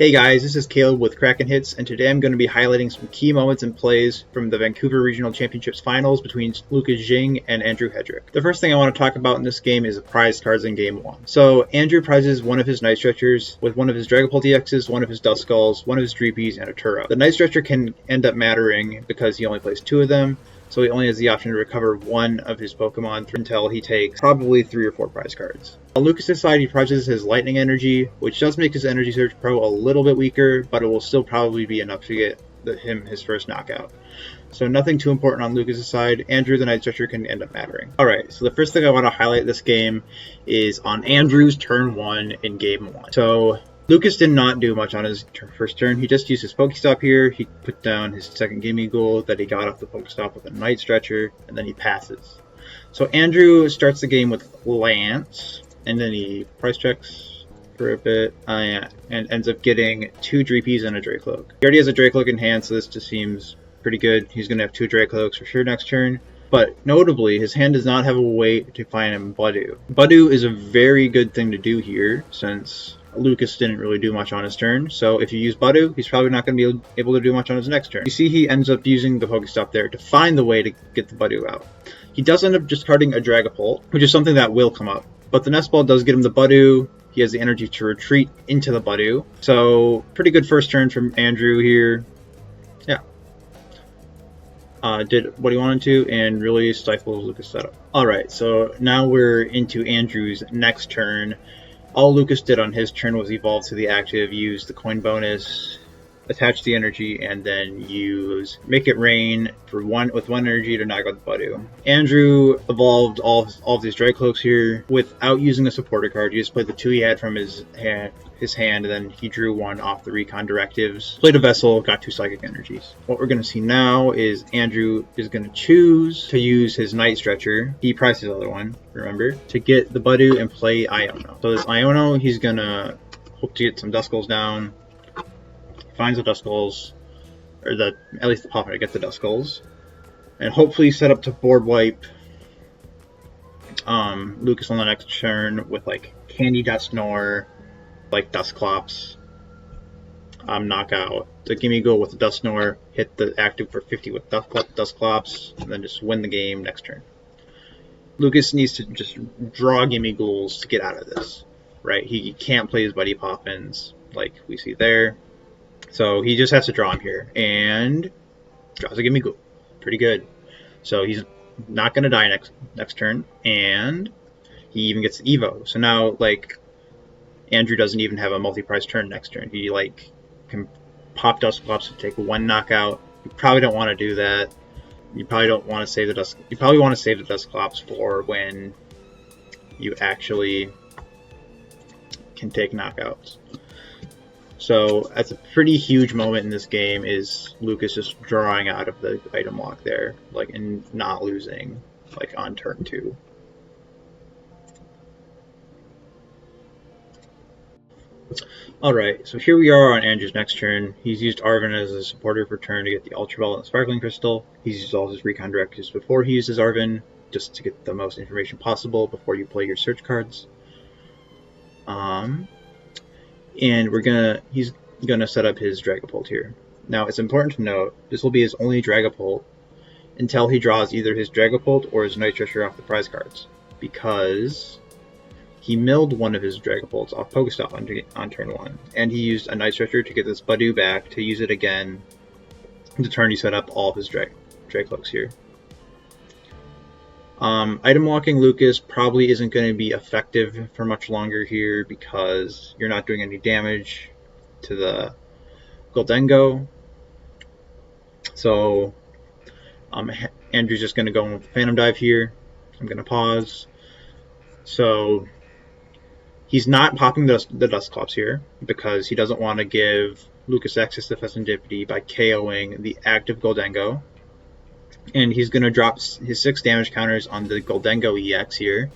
Hey guys, this is Caleb with Krakenhits, and today I'm going to be highlighting some key moments and plays from the Vancouver Regional Championships finals between Lucas Jing and Andrew Hedrick. The first thing I want to talk about in this game is the prize cards in Game 1. So Andrew prizes one of his Night Stretchers with one of his Dragapult EXs, one of his Duskulls, one of his Dreepies, and a Turo. The Night Stretcher can end up mattering because he only plays 2 of them, so he only has the option to recover one of his Pokemon until he takes probably 3 or 4 prize cards. On Lucas's side, he prizes his Lightning Energy, which does make his Energy Surge Pro a little bit weaker, but it will still probably be enough to get him his first knockout. So nothing too important on Lucas's side. Andrew the Night Stretcher can end up mattering. Alright, so the first thing I want to highlight this game is on Andrew's turn 1 in Game 1. So Lucas did not do much on his first turn. He just used his Pokestop here. He put down his second Gimme Ghoul that he got off the Pokestop with a Night Stretcher, and then he passes. So Andrew starts the game with Lance, and then he price checks for a bit, and ends up getting 2 Dreepies and a Dracloak. He already has a Dracloak in hand, so this just seems pretty good. He's going to have 2 Dracloaks for sure next turn. But notably, his hand does not have a way to find him Budew. Budew is a very good thing to do here, since Lucas didn't really do much on his turn, so if you use Budew, he's probably not going to be able to do much on his next turn. You see he ends up using the Pokestop there to find the way to get the Budew out. He does end up discarding a Dragapult, which is something that will come up, but the Nest Ball does get him the Budew. He has the energy to retreat into the Budew, so pretty good first turn from Andrew here. Yeah. Did what he wanted to and really stifles Lucas' setup. Alright, so now we're into Andrew's next turn. All Lucas did on his turn was evolve to the active, use the coin bonus, attach the energy, and then use Make It Rain with one energy to knock out the Budew. Andrew evolved all of these Dragcloaks here without using a supporter card. He just played the 2 he had from his hand, and then he drew 1 off the Recon directives. Played a Vessel, got 2 Psychic Energies. What we're going to see now is Andrew is going to choose to use his Night Stretcher. He priced his other one, remember, to get the Budew and play Iono. So this Iono, he's going to hope to get some Duskulls down. Finds the Duskulls, or at least the Popper to get the Duskulls, and hopefully set up to board wipe Lucas on the next turn with like Candy Dusknoir, like Dusclops, knockout the Gimme Ghoul with the Dusknoir, hit the active for 50 with Dusclops, and then just win the game next turn. Lucas needs to just draw Gimme Ghouls to get out of this, right? He can't play his Buddy Poppins like we see there. So he just has to draw him here, and draws a Gimme Ghoul. Pretty good. So he's not going to die next turn, and he even gets Evo. So now, like, Andrew doesn't even have a multi-prize turn next turn. He, like, can pop Dusclops to take 1 knockout. You probably don't want to do that. You probably don't want to save the You probably want to save the Dusclops for when you actually can take knockouts. So that's a pretty huge moment in this game, is Lucas just drawing out of the item lock there, like, and not losing, like, on turn 2. Alright, so here we are on Andrew's next turn. He's used Arven as a supporter for turn to get the Ultra Ball and the Sparkling Crystal. He's used all his Recon directives before he uses Arven, just to get the most information possible before you play your search cards. And he's gonna set up his Dragapult here. Now it's important to note, this will be his only Dragapult until he draws either his Dragapult or his Night Stretcher off the prize cards, because he milled one of his Dragapults off Pokestop on turn 1, and he used a Night Stretcher to get this Budew back to use it again the turn he set up all of his Dracloaks here. Item locking Lucas probably isn't going to be effective for much longer here, because you're not doing any damage to the Gholdengo. So Andrew's just going to go in with Phantom Dive here. I'm going to pause. So he's not popping the Dusclops here, because he doesn't want to give Lucas access to Festivity by KOing the active Gholdengo. And he's going to drop his 6 damage counters on the Gholdengo EX here,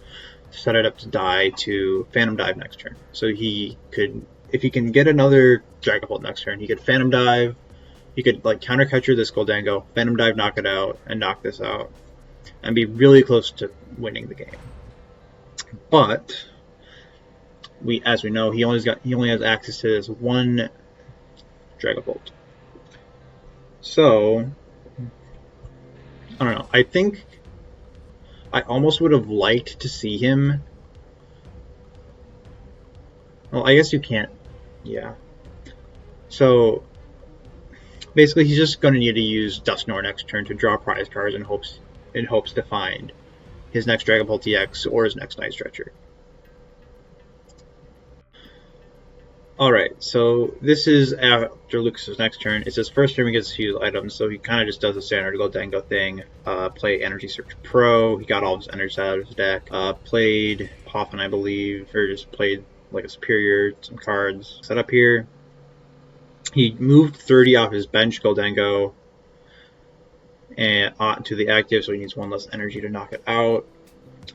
set it up to die to Phantom Dive next turn. So he could, if he can get another Dragapult next turn, he could Phantom Dive, he could, like, counter catcher this Gholdengo, Phantom Dive, knock it out, and knock this out, and be really close to winning the game. But as we know, he only has access to this one Dragapult. So, I don't know. I think I almost would have liked to see him. Well, I guess you can't. Yeah. So, basically, he's just going to need to use Dusknoir next turn to draw prize cards in hopes to find his next Dragapult EX or his next Night Stretcher. Alright, so this is after Lucas's next turn. It's his first turn he gets to use items, so he kind of just does the standard Goldengo thing. Play Energy Search Pro, he got all of his energies out of his deck. Played Poffin, I believe, or just played like a Superior, some cards. Set up here. He moved 30 off his bench Goldengo and to the active, so he needs one less energy to knock it out,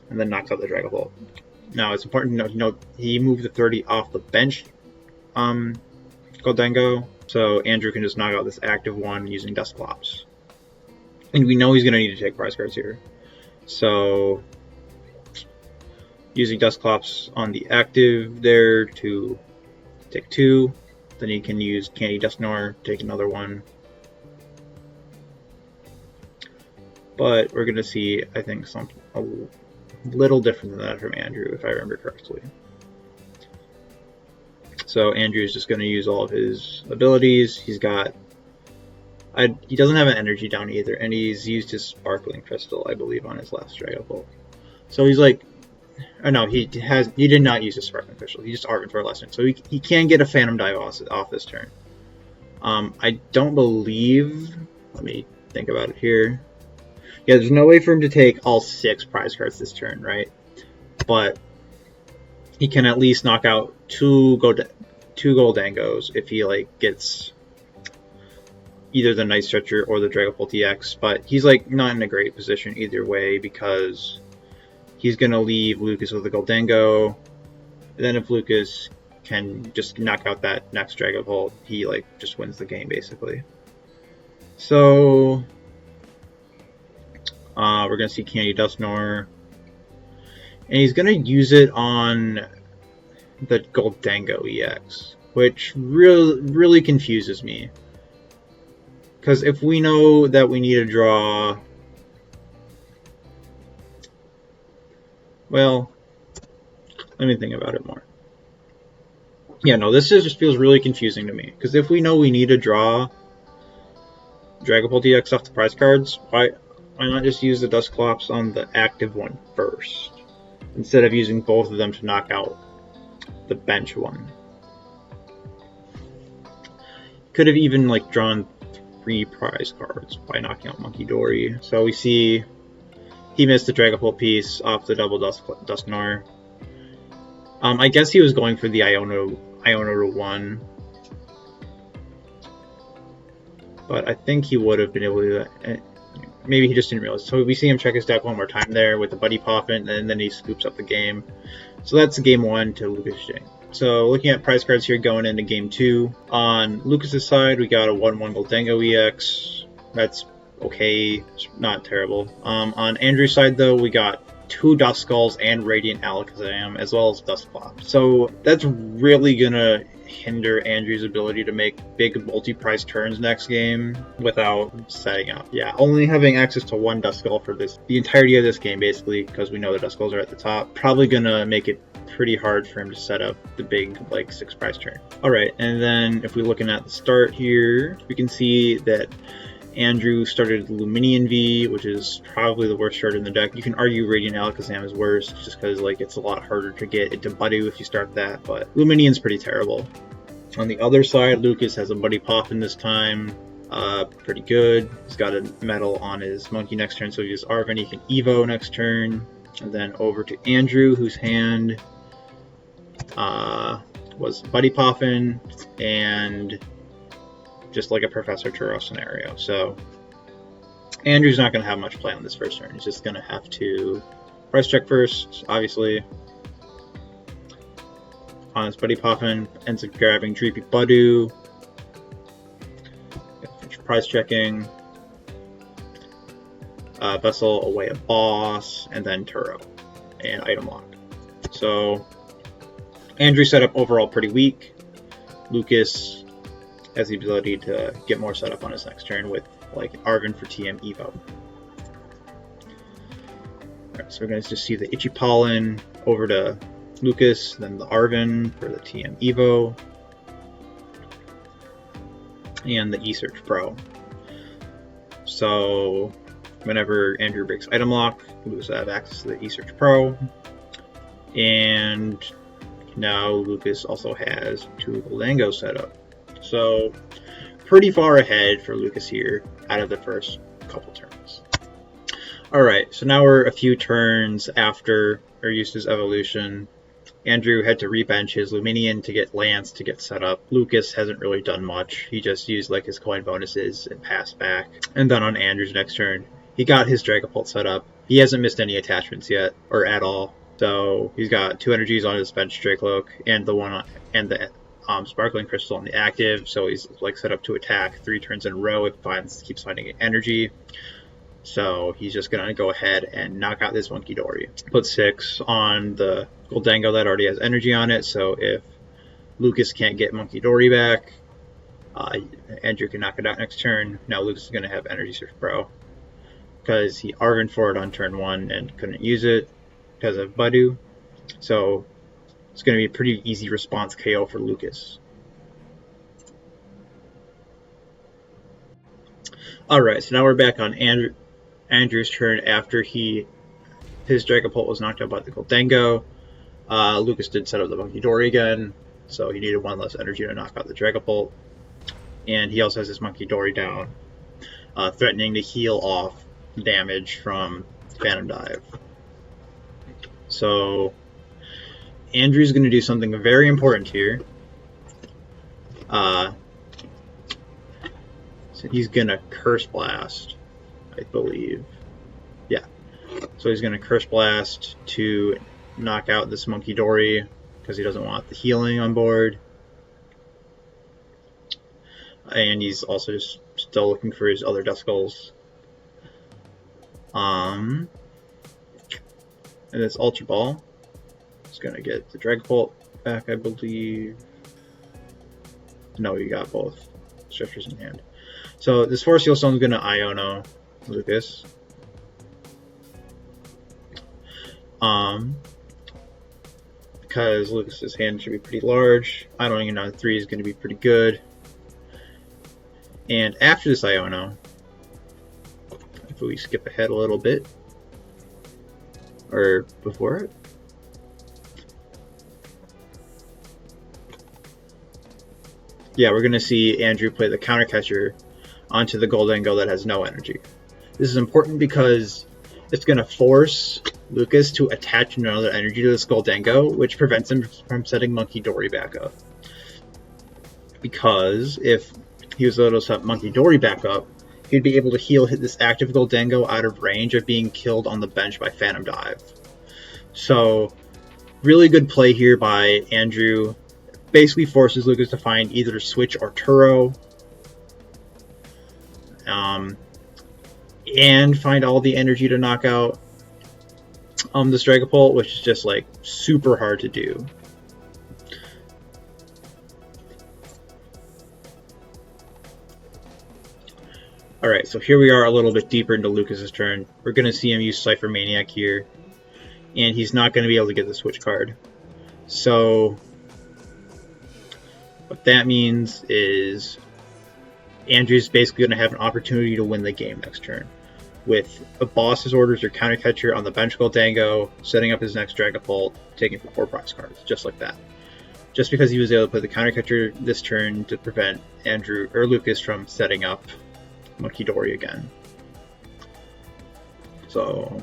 and then knocks out the Dragapult. Now it's important to note he moved the 30 off the bench Goldengo, so Andrew can just knock out this active one using Dusclops. And we know he's going to need to take prize cards here. So using Dusclops on the active there to take 2, then he can use Candy Dusknoir to take another one. But we're going to see, I think, something a little different than that from Andrew, if I remember correctly. So Andrew is just going to use all of his abilities. He doesn't have an energy down either, and he's used his Sparkling Crystal, I believe, on his last Dragapult. So he's like, oh no, he did not use his Sparkling Crystal. He just Arvin for a last turn, so he can get a Phantom Dive off this turn. I don't believe. Let me think about it here. Yeah, there's no way for him to take all 6 prize cards this turn, right? But he can at least knock out 2 Goldengos if he gets either the Night Stretcher or the Dragapult EX. But he's not in a great position either way, because he's gonna leave Lucas with a Goldengo. And then if Lucas can just knock out that next Dragapult, he just wins the game basically. So we're gonna see Candy Dusknoir, and he's gonna use it on the Goldengo EX, which really confuses me. Because if we know that we need to draw, well, let me think about it more. Yeah, no, this just feels really confusing to me. Because if we know we need to draw Dragapult EX off the prize cards, why not just use the Dusclops on the active one first, instead of using both of them to knock out the bench one? Could have even drawn 3 prize cards by knocking out Monkey Dory. So we see he missed the Dragapult piece off the double Dusknoir. I guess he was going for the Iono one, but I think he would have been able to do that. Maybe he just didn't realize. So we see him check his deck one more time there with the Buddy Poffin, and then he scoops up the game. So that's game 1 to Lucas Jing. So looking at prize cards here going into game 2. On Lucas's side, we got a 1/1 Goldengo EX. That's okay, it's not terrible. On Andrew's side though, we got 2 Duskulls and Radiant Alakazam, as well as Dusclops. So that's really gonna hinder Andrew's ability to make big multi-prize turns next game without setting up. Yeah, only having access to 1 Duskull for the entirety of this game, basically, because we know the Duskulls are at the top, probably gonna make it pretty hard for him to set up the big 6 prize turn. Alright, and then if we're looking at the start here, we can see that Andrew started Luminion V, which is probably the worst start in the deck. You can argue Radiant Alakazam is worse, just because it's a lot harder to get into Buddy if you start that, but Luminion's pretty terrible. On the other side, Lucas has a Buddy Poffin this time, pretty good. He's got a Metal on his Monkey next turn, so he uses Arvin, he can Evo next turn. And then over to Andrew, whose hand was Buddy Poffin, and just like a Professor Turo scenario. So Andrew's not going to have much play on this first turn. He's just going to have to price check first, obviously. On his Buddy Poffin, ends up grabbing Dreepy Budu. Price checking. Vessel away a boss, and then Turo. And item lock. So Andrew set up overall pretty weak. Lucas has the ability to get more setup on his next turn with like Arven for TM Evo. Alright, so we're going to just see the Itchy Pollen over to Lucas, then the Arven for the TM Evo, and the E-Search Pro. So whenever Andrew breaks item lock, Lucas will have access to the E-Search Pro, and now Lucas also has 2 Goldango set up. So pretty far ahead for Lucas here out of the first couple turns. Alright, so now we're a few turns after our Eustace evolution. Andrew had to rebench his Luminion to get Lance to get set up. Lucas hasn't really done much. He just used like his coin bonuses and passed back. And then on Andrew's next turn, he got his Dragapult set up. He hasn't missed any attachments yet, or at all. So he's got 2 energies on his bench Dracloak and the one on, and the Sparkling Crystal on the active. So he's like set up to attack 3 turns in a row if he keeps finding energy. So he's just going to go ahead and knock out this Monkey Dory. Put 6 on the Goldango that already has energy on it, so if Lucas can't get Monkey Dory back, Andrew can knock it out next turn. Now Lucas is going to have Energy Search Pro, because he Arven for it on turn 1 and couldn't use it because of Badu. So it's going to be a pretty easy response KO for Lucas. Alright, so now we're back on Andrew's turn after his Dragapult was knocked out by the Goldango. Lucas did set up the Monkey Dory again, so he needed 1 less energy to knock out the Dragapult. And he also has his Monkey Dory down, threatening to heal off damage from Phantom Dive. So Andrew's going to do something very important here. So he's going to Curse Blast, I believe. Yeah. So he's going to Curse Blast to knock out this Monkey Dory because he doesn't want the healing on board. And he's also just still looking for his other Duskulls. And this Ultra Ball is going to get the Dragapult back, I believe. No, you got both Shifters in hand. So this Force Heal Stone is going to Iono Lucas. Because Lucas's hand should be pretty large. I don't even know, 3 is going to be pretty good. And after this Iono, if we skip ahead a little bit, or before it, yeah, we're going to see Andrew play the Counter Catcher onto the Goldango that has no energy. This is important because it's going to force Lucas to attach another energy to this Goldango, which prevents him from setting Monkey Dory back up. Because if he was able to set Monkey Dory back up, he'd be able to hit this active Goldango out of range of being killed on the bench by Phantom Dive. So, really good play here by Andrew. Basically forces Lucas to find either Switch or Turo. And find all the energy to knock out this Dragapult, which is just like super hard to do. Alright, so here we are a little bit deeper into Lucas's turn. We're going to see him use Cypher Maniac here, and he's not going to be able to get the Switch card. So what that means is Andrew's basically going to have an opportunity to win the game next turn, with a boss's orders or Counter Catcher on the bench Goldango, setting up his next Dragapult, taking for 4 prize cards, just like that. Just because he was able to play the Counter Catcher this turn to prevent Andrew or Lucas from setting up Monkey Dory again. So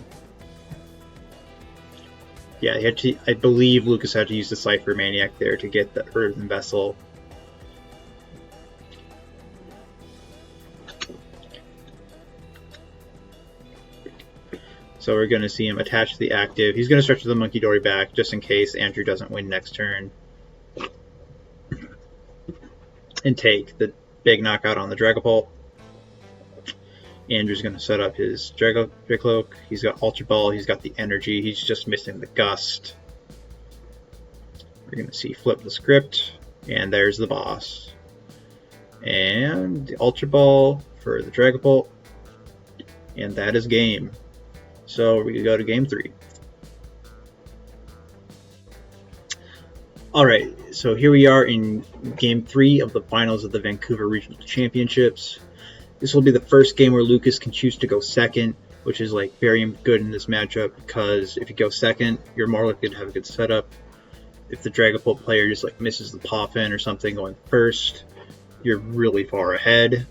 yeah, I believe Lucas had to use the Cypher Maniac there to get the Earthen Vessel. So we're going to see him attach the active. He's going to stretch the Monkey Dory back just in case Andrew doesn't win next turn. And take the big knockout on the Dragapult. Andrew's going to set up his Dracloak. He's got Ultra Ball. He's got the energy. He's just missing the Gust. We're going to see flip the script. And there's the boss. And the Ultra Ball for the Dragapult. And that is game. So we can go to game 3. Alright, so here we are in game 3 of the finals of the Vancouver Regional Championships. This will be the first game where Lucas can choose to go second, which is like very good in this matchup because if you go second, you're more likely to have a good setup. If the Dragapult player just like misses the Poffin or something going first, you're really far ahead.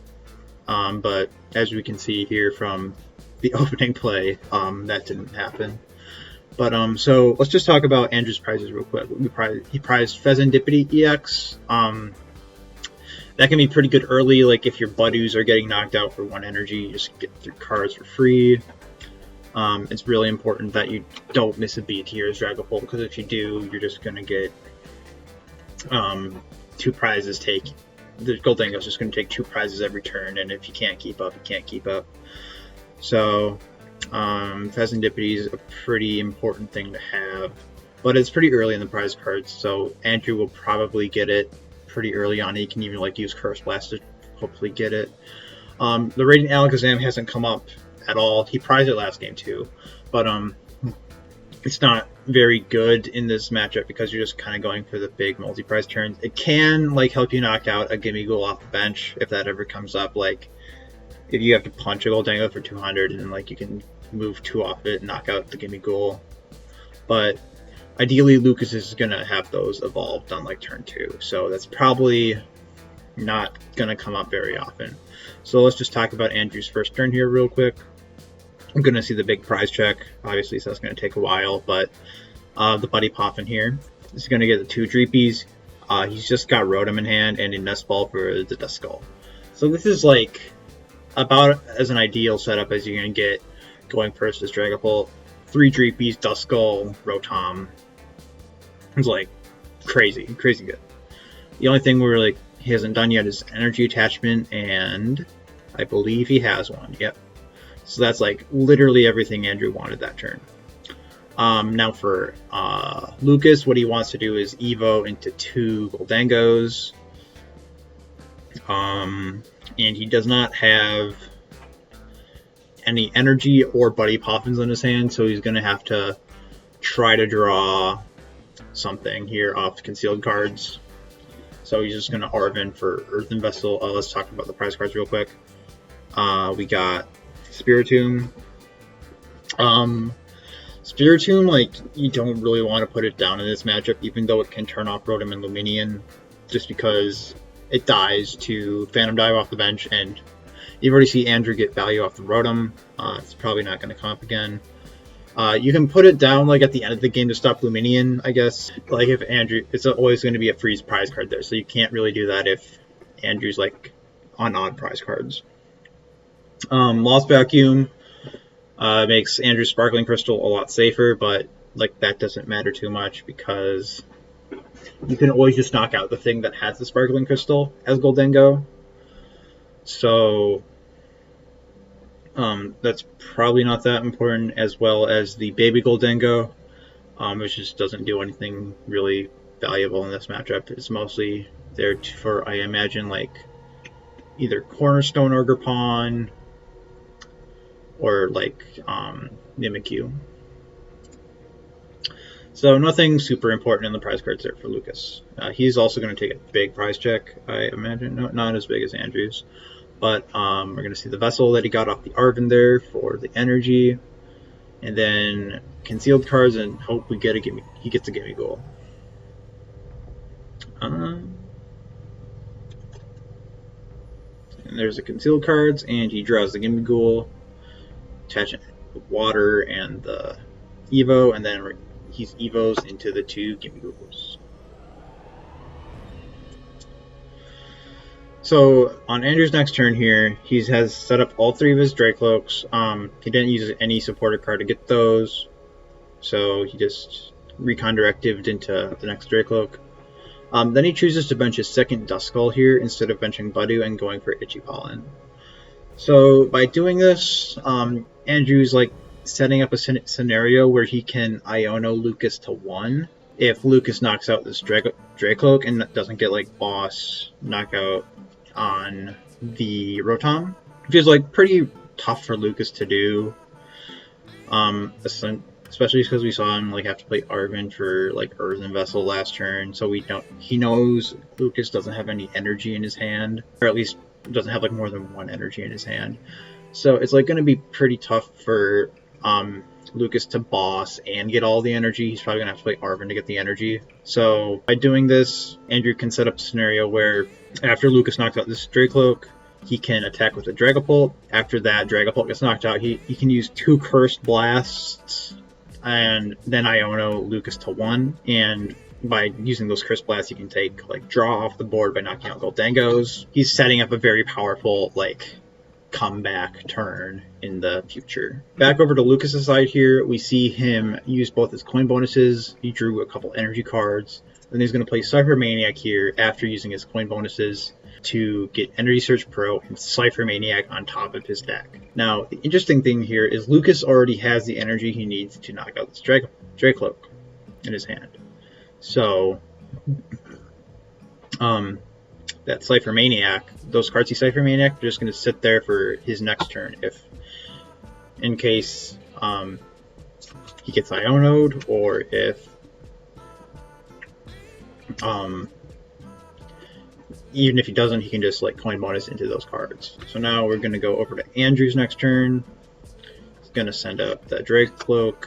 But as we can see here from the opening play, that didn't happen. But so let's just talk about Andrew's prizes real quick. He prized Pheasantipity EX. That can be pretty good early, like if your Buddies are getting knocked out for 1 energy, you just get 3 cards for free. It's really important that you don't miss a beat here as Dragapult, because if you do, you're just going to get 2 prizes take. The Goldengo is just going to take 2 prizes every turn, and if you can't keep up, you can't keep up. So, Pheasantipity is a pretty important thing to have, but it's pretty early in the prize cards, so Andrew will probably get it pretty early on. He can even like use Curse Blast to hopefully get it. The Radiant Alakazam hasn't come up at all. He prized it last game too, but it's not very good in this matchup because you're just kind of going for the big multi-prize turns. It can like help you knock out a Gimmighoul off the bench if that ever comes up. Like if you have to punch a Goldengo for 200 and then like you can move 2 off it and knock out the Gimmighoul. But ideally, Lucas is going to have those evolved on like turn 2, so that's probably not going to come up very often. So let's just talk about Andrew's first turn here real quick. I'm going to see the big prize check, obviously, so that's going to take a while, but the Buddy Poffin here is going to get the 2 Dreepies. He's just got Rotom in hand and a Nest Ball for the Duskull. So this is like about as an ideal setup as you're going to get going first as Dragapult. 3 Dreepies, Duskull, Rotom. It's like crazy good. The only thing we're like he hasn't done yet is Energy Attachment, and I believe he has one. Yep. So that's like literally everything Andrew wanted that turn. Now for Lucas, what he wants to do is Evo into 2 Goldengos. And he does not have any energy or Buddy Poffins in his hand, so he's going to have to try to draw something here off concealed cards. So he's just going to Arven for Earthen Vessel. Let's talk about the prize cards real quick. We got Spiritomb. Spiritomb, like, you don't really want to put it down in this matchup, even though it can turn off Rotom and Luminion, just because it dies to Phantom Dive off the bench, and you've already seen Andrew get value off the Rotom. It's probably not going to come up again. You can put it down like at the end of the game to stop Luminion, I guess. Like if Andrew, it's always going to be a freeze prize card there, so you can't really do that if Andrew's like on odd prize cards. Lost Vacuum makes Andrew's Sparkling Crystal a lot safer, but like that doesn't matter too much because you can always just knock out the thing that has the Sparkling Crystal as Goldengo. So that's probably not that important, as well as the Baby Goldengo, which just doesn't do anything really valuable in this matchup. It's mostly there for, I imagine, like either Cornerstone Ogerpon or like Mimikyu. So nothing super important in the prize cards there for Lucas. He's also going to take a big prize check, I imagine. No, not as big as Andrew's. But we're going to see the Vessel that he got off the Arven there for the energy. And then concealed cards and hope we get he gets a Gimmighoul. And there's the concealed cards, and he draws the Gimmighoul, attaching water and the Evo, and then he's Evos into the 2 Gimmighouls. So on Andrew's next turn here, he has set up all 3 of his Dracloaks. He didn't use any supported card to get those, so he just Recon Directived into the next Dracloak. Then he chooses to bench his second Duskull here instead of benching Budu and going for Itchy Pollen. So by doing this, Andrew's like setting up a scenario where he can Iono Lucas to 1 if Lucas knocks out this Dracloak and doesn't get like Boss, Knockout, on the Rotom, which is like pretty tough for Lucas to do. Especially because we saw him like have to play Arven for like Earthen Vessel last turn, so he knows Lucas doesn't have any energy in his hand, or at least doesn't have like more than one energy in his hand. So it's like going to be pretty tough for Lucas to boss and get all the energy. He's probably going to have to play Arven to get the energy. So by doing this, Andrew can set up a scenario where after Lucas knocks out this Dracloak, he can attack with a Dragapult. After that Dragapult gets knocked out, he can use 2 Cursed Blasts and then Iono Lucas to 1. And by using those Cursed Blasts, he can take like draw off the board by knocking out Goldengos. He's setting up a very powerful like comeback turn in the future. Back over to Lucas's side here, we see him use both his coin bonuses. He drew a couple energy cards. Then he's going to play Cypher Maniac here after using his coin bonuses to get Energy Search Pro and Cypher Maniac on top of his deck. Now, the interesting thing here is Lucas already has the energy he needs to knock out this Dracloak in his hand. So, that Cypher Maniac, those cards he Cypher Maniac are just going to sit there for his next turn in case he gets Iono'd, or if even if he doesn't, he can just like coin bonus into those cards. So now we're going to go over to Andrew's next turn. He's going to send up the Dracloak,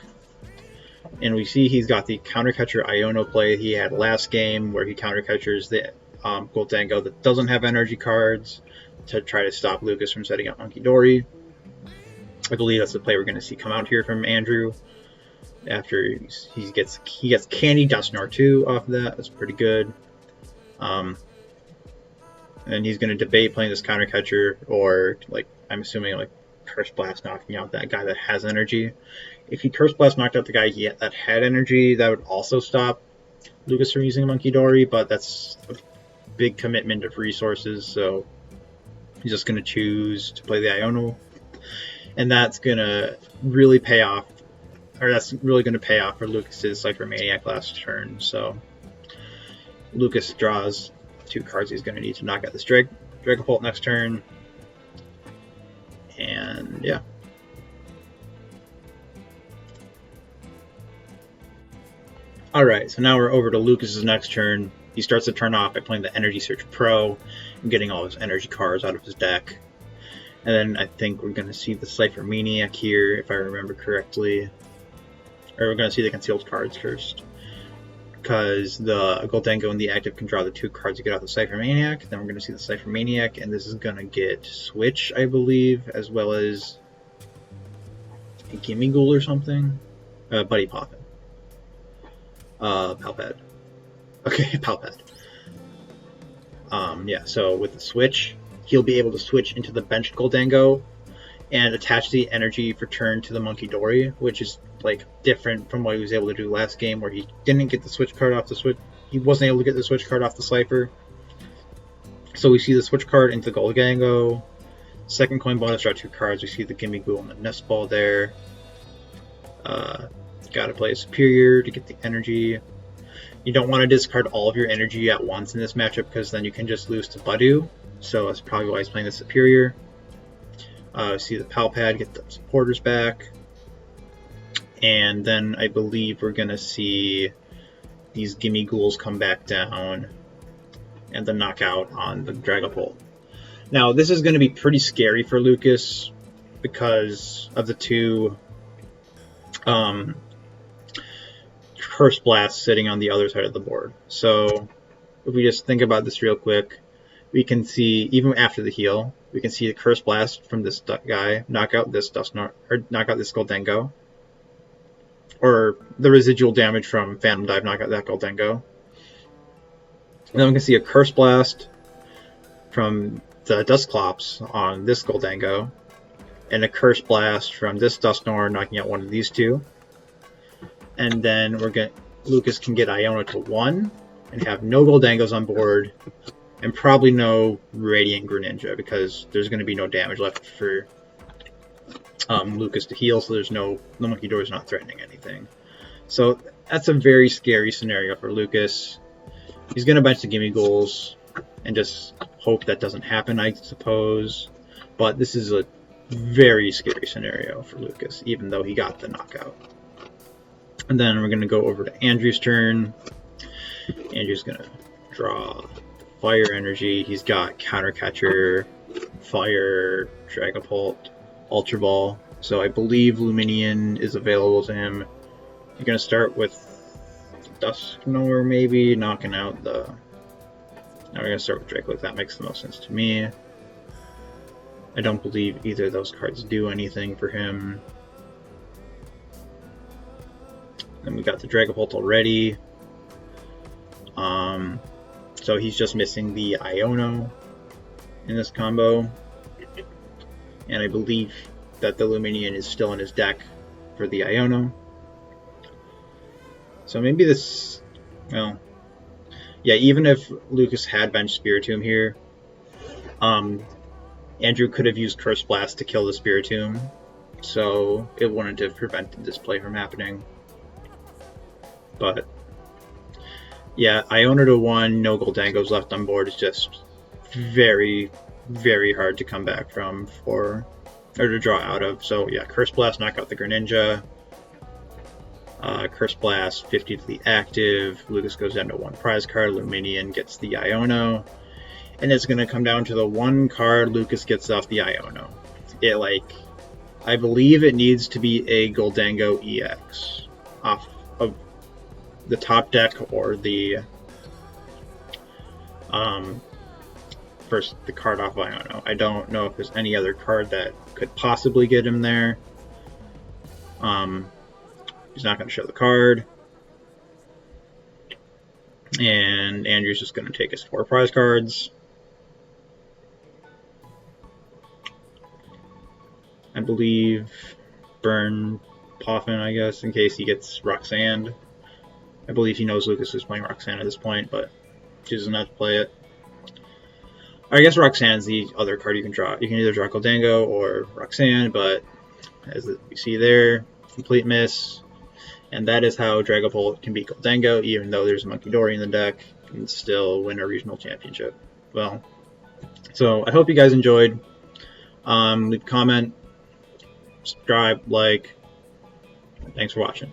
and we see he's got the counter catcher Iono play he had last game, where he counter catchers the Goldango that doesn't have energy cards to try to stop Lucas from setting up Monkey Dory. I believe that's the play we're going to see come out here from Andrew. After he gets Candy Dusknoir 2 off of that. That's pretty good. And he's going to debate playing this counter catcher, or like I'm assuming like Curse Blast knocking out that guy that has energy. If he Curse Blast knocked out the guy that had energy, that would also stop Lucas from using Monkey Dory, but that's a big commitment of resources, so he's just going to choose to play the Iono, and that's going to really pay off, or that's really going to pay off for Lucas's Cypher Maniac last turn. So Lucas draws 2 cards he's going to need to knock out this Dragapult next turn, and yeah. Alright, so now we're over to Lucas's next turn. He starts the turn off by playing the Energy Search Pro and getting all his energy cards out of his deck. And then I think we're going to see the Cypher Maniac here, if I remember correctly. Or we're going to see the concealed cards first, because the Goldango and the active can draw the 2 cards to get out the Cypher Maniac. Then we're going to see the Cypher Maniac, and this is going to get Switch, I believe, as well as a Gimme Ghoul or something. Buddy Poppin. Palpad. Okay, Palpad. Yeah, so with the Switch, he'll be able to switch into the benched Goldango and attach the energy for turn to the Monkey Dory, which is like different from what he was able to do last game, where he didn't get the switch card off the switch. He wasn't able to get the switch card off the Cypher. So we see the switch card into Goldango. Second coin bonus, draw 2 cards. We see the Gimme Ghoul and the Nest Ball there. Gotta play a Superior to get the energy. You don't want to discard all of your energy at once in this matchup, because then you can just lose to Budew. So that's probably why he's playing the Superior. See the Palpad, get the supporters back. And then I believe we're going to see these Gimme Ghouls come back down and the knockout on the Dragapult. Now, this is going to be pretty scary for Lucas because of the 2 Curse Blasts sitting on the other side of the board. So if we just think about this real quick, we can see, even after the heal, we can see the Curse Blast from this guy knock out this Dusknoir, or knock out this Goldango. Or the residual damage from Phantom Dive knock out that Goldango. And then we can see a Curse Blast from the Dusclops on this Goldango, and a Curse Blast from this Dusknoir knocking out one of these 2. And then Lucas can get Iono to 1 and have no Goldangos on board, and probably no Radiant Greninja, because there's going to be no damage left for Lucas to heal, so there's the Monkey Dory is not threatening anything. So that's a very scary scenario for Lucas. He's going to bench the Gimme Ghouls and just hope that doesn't happen, I suppose. But this is a very scary scenario for Lucas, even though he got the knockout. And then we're going to go over to Andrew's turn. Andrew's going to draw Fire Energy. He's got Counter Catcher, Fire, Dragapult, Ultra Ball. So I believe Luminion is available to him. You're going to start with Dusknoir, maybe, knocking out the... Now we're going to start with Dracolic. That makes the most sense to me. I don't believe either of those cards do anything for him. Then we got the Dragapult already. So he's just missing the Iono in this combo. And I believe that the Luminion is still in his deck for the Iono. So maybe this... Well... Yeah, even if Lucas had benched Spiritomb here, Andrew could have used Curse Blast to kill the Spiritomb, so it wouldn't have prevented this play from happening. But yeah, Iono to 1, no Goldangos left on board is just very, very hard to come back from or to draw out of. So yeah, Curse Blast, knock out the Greninja. Curse Blast, 50 to the active. Lucas goes down to 1 prize card. Luminion gets the Iono. And it's going to come down to the 1 card Lucas gets off the Iono. I believe it needs to be a Goldango EX off of the top deck or the first the card off Iono. I don't know if there's any other card that could possibly get him there. He's not going to show the card. And Andrew's just going to take his 4 prize cards. I believe burn Poffin, I guess, in case he gets Roxanne. I believe he knows Lucas is playing Roxanne at this point, but chooses not to play it. I guess Roxanne's the other card you can draw. You can either draw Goldango or Roxanne, but as we see there, complete miss. And that is how Dragapult can beat Goldango, even though there's a Munkidori in the deck, and still win a regional championship. Well, so I hope you guys enjoyed. Leave a comment, subscribe, like. Thanks for watching.